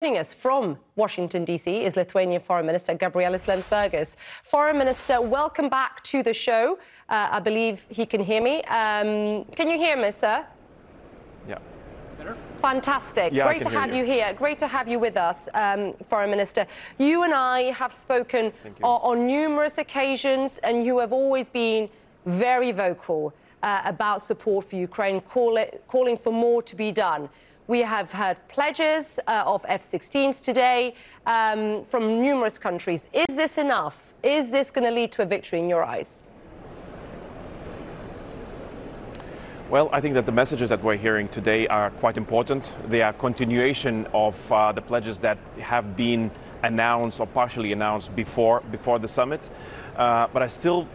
Joining us from Washington, D.C. is Lithuanian Foreign Minister Gabrielius Landsbergis. Foreign Minister, welcome back to the show. I believe he can hear me. Can you hear me, sir? Yeah. Better? Fantastic. Yeah, Great to have you here. Great to have you with us, Foreign Minister. You and I have spoken on numerous occasions, and you have always been very vocal about support for Ukraine, calling for more to be done. We have heard pledges of F-16s today from numerous countries. Is this enough? Is this going to lead to a victory in your eyes? Well, I think that the messages that we're hearing today are quite important. They are continuation of the pledges that have been announced or partially announced before the summit. But I still,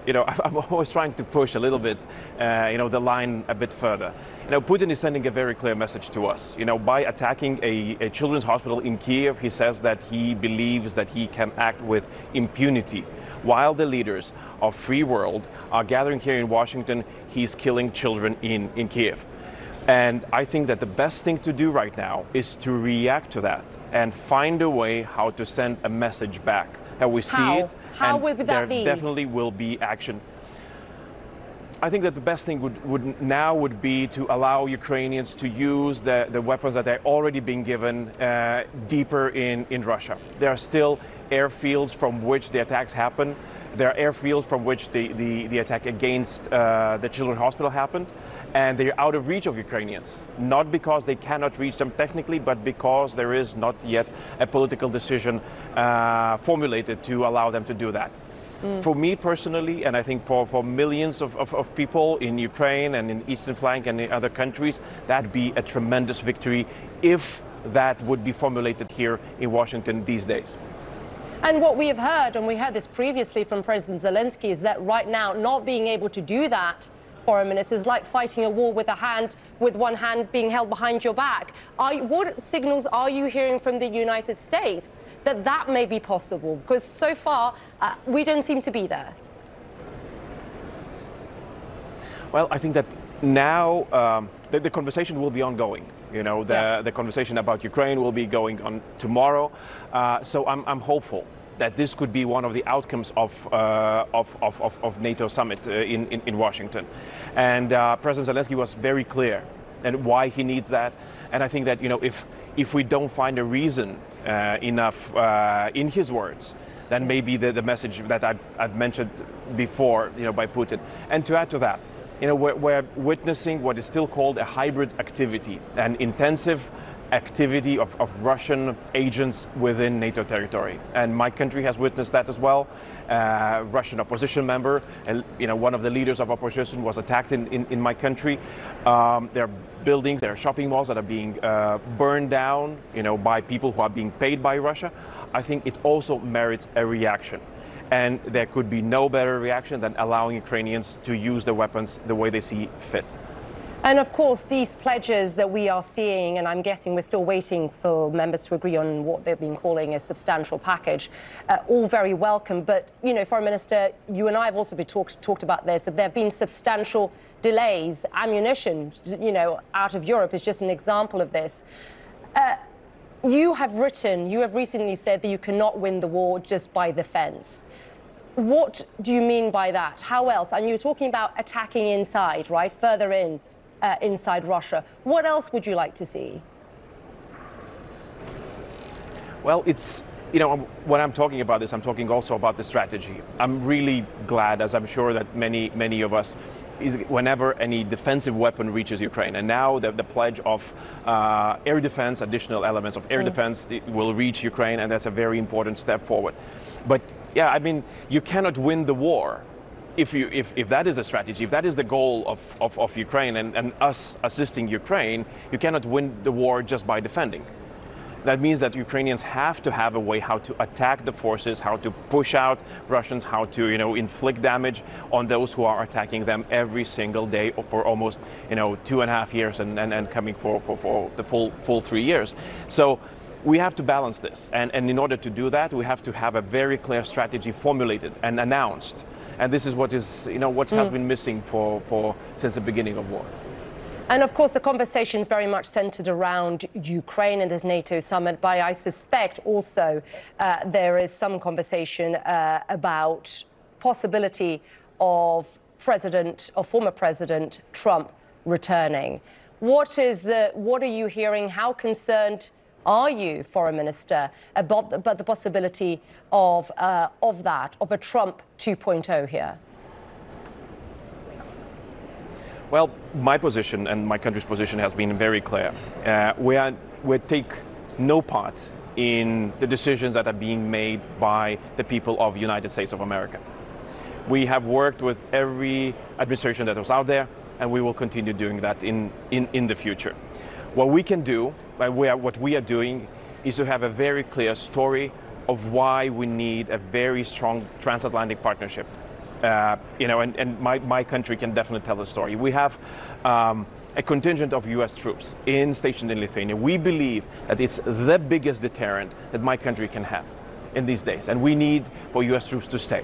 I'm always trying to push a little bit, the line a bit further. Putin is sending a very clear message to us. By attacking a children's hospital in Kiev, he says that he believes that he can act with impunity. While the leaders of free world are gathering here in Washington, he's killing children in Kiev. And I think that the best thing to do right now is to react to that and find a way how to send a message back. That we see it. How would that be? There definitely will be action. I think that the best thing would be to allow Ukrainians to use the weapons that are already being given deeper in Russia. There are still airfields from which the attacks happen. There are airfields from which the attack against the children's hospital happened. And they're out of reach of Ukrainians, not because they cannot reach them technically, but because there is not yet a political decision formulated to allow them to do that. For me personally, and I think for millions of people in Ukraine and in Eastern Flank and in other countries, that'd be a tremendous victory if that would be formulated here in Washington these days. And what we have heard, and we heard this previously from President Zelensky, is that right now not being able to do that, Foreign Minister, is like fighting a war with one hand being held behind your back. What signals are you hearing from the United States that may be possible? Because so far, we don't seem to be there. Well, I think that now the conversation will be ongoing. The conversation about Ukraine will be going on tomorrow. So I'm hopeful that this could be one of the outcomes of NATO Summit in Washington. And President Zelensky was very clear and why he needs that. And I think that if we don't find a reason enough in his words, then maybe the message that I've mentioned before, by Putin. And to add to that, we're witnessing what is still called a hybrid activity, an intensive activity of Russian agents within NATO territory. And my country has witnessed that as well. Russian opposition member, and one of the leaders of opposition was attacked in my country. There are buildings, there are shopping malls that are being burned down, by people who are being paid by Russia. I think it also merits a reaction. And there could be no better reaction than allowing Ukrainians to use the weapons the way they see fit. And of course, these pledges that we are seeing, and I'm guessing we're still waiting for members to agree on what they've been calling a substantial package, all very welcome. But, Foreign Minister, you and I have also been talked about this. There have been substantial delays. Ammunition, out of Europe is just an example of this. You have recently said that you cannot win the war just by defense. What do you mean by that? How else? And you're talking about attacking inside, right? Further in. Inside Russia. What else would you like to see? Well, when I'm talking about this, I'm talking also about the strategy. I'm really glad, as I'm sure that many of us, whenever any defensive weapon reaches Ukraine, and now the pledge of air defense, additional elements of air defense will reach Ukraine, and that's a very important step forward. But yeah, you cannot win the war. If that is a strategy, if that is the goal of Ukraine and us assisting Ukraine, you cannot win the war just by defending. That means that Ukrainians have to have a way how to attack the forces, how to push out Russians, how to inflict damage on those who are attacking them every single day for almost 2.5 years and coming for the full 3 years. So we have to balance this, and in order to do that, we have to have a very clear strategy formulated and announced. And this is what has been missing since the beginning of war. And of course, the conversation is very much centered around Ukraine and this NATO summit, but I suspect also there is some conversation about possibility of former President Trump returning. What are you hearing? How concerned are you, Foreign Minister, about the possibility of a Trump 2.0 here? Well, my position and my country's position has been very clear. We take no part in the decisions that are being made by the people of the United States of America. We have worked with every administration that was out there, and we will continue doing that in the future. What we can do, what we are doing, is to have a very clear story of why we need a very strong transatlantic partnership. And my country can definitely tell the story. We have a contingent of U.S. troops stationed in Lithuania. We believe that it's the biggest deterrent that my country can have in these days, and we need for U.S. troops to stay.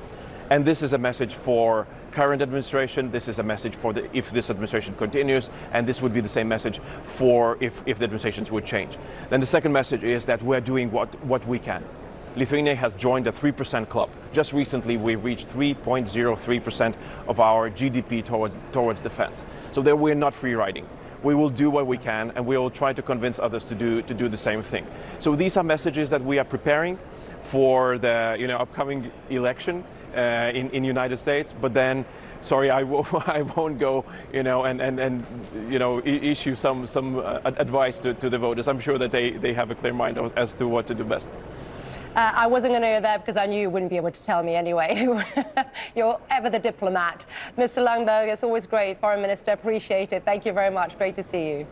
And this is a message for current administration. This is a message for if this administration continues, and this would be the same message for if the administrations would change. Then the second message is that we're doing what we can. Lithuania has joined the 3% club. Just recently, we've reached 3.03% of our GDP towards defense. So that we're not free riding. We will do what we can, and we will try to convince others to do the same thing. So these are messages that we are preparing for the upcoming election in the United States. But then, sorry, I won't go issue some advice to the voters. I'm sure that they have a clear mind as to what to do best. I wasn't going to go there because I knew you wouldn't be able to tell me anyway. You're ever the diplomat. Mr. Landsbergis, it's always great. Foreign Minister, appreciate it. Thank you very much. Great to see you.